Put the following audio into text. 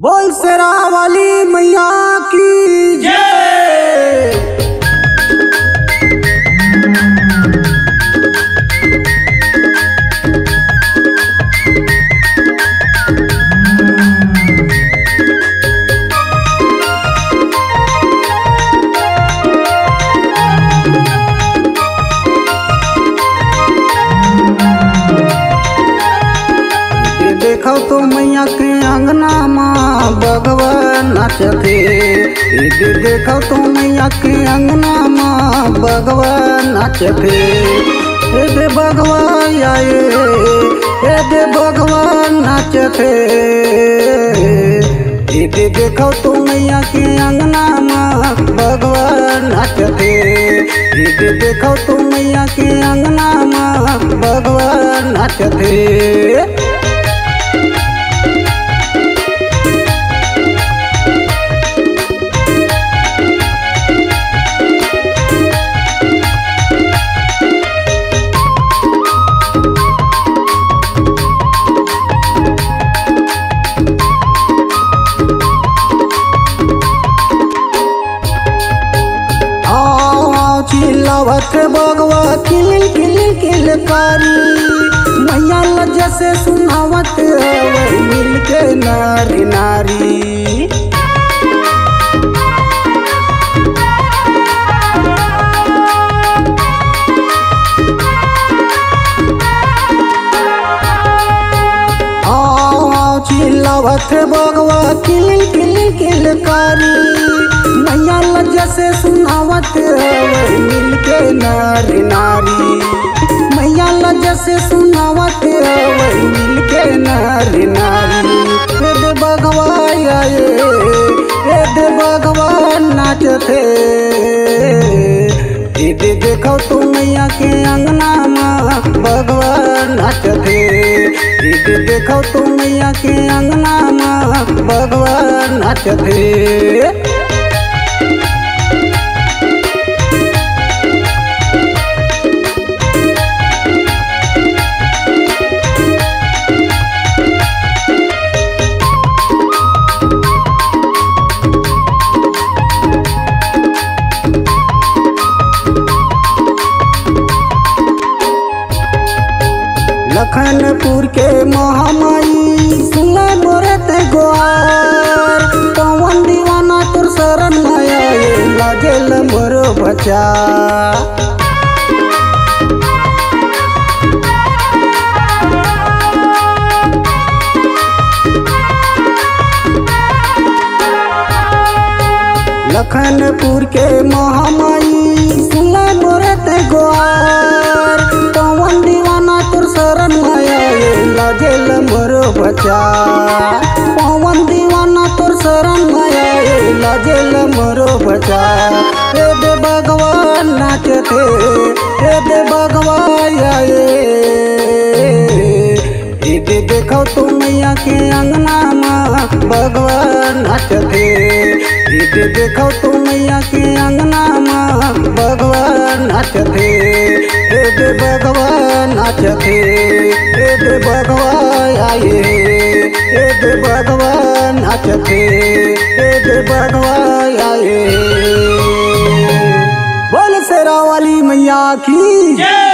बोल शेरा वाली मैया की जय। देखो तो मैया के अंगना माँ भगवान नाचते। देखो तो मैया के अंगना माँ भगवान नाचते। दे भगवान आए दे भगवान नाचते। देखो तो मैया के अंगना माँ भगवान नाचते। देखो तो मैया के अंगना माँ भगवान नाचते। चिल्लावत बगवा किल किल किलकारी मैया लज्जा से सुनावत मिल के नारी नारी। चिल्लावत बगवा किल किल किलकारी मैया लज्जा से सुनावत मिल के नारी नारी। मैया लज्जा से सुनावत मिल के नारी नारी। दे भगवान आए दे भगवान नाचते। देखो तो मैया के अंगना माँ भगवान नाचते। देखो तो मैया के अंगना माँ भगवान नाचते। लखनपुर के महामाई सुना मोरत ग्वार। पवन दीवाना तुर शरण माया लागेल मोरो बचा। लखनपुर के महामाई सुना मोरत ग्वार। पवन दीवाना तुर शरण माया लागेल मोरो बचा। पवन दीवाना तुर शरण माया लागेल मोरो बचा। दे भगवान नाचते दे भगवान आए। देखो तो मैया के अंगना माँ भगवान नाचते। देखो तो मैया के अंगना माँ भगवान नाचते। दे भगवान नाचते दे भगवान आए दे भगवान नाचते दे भगवान आए। बोल शेरा वाली मैया की जय।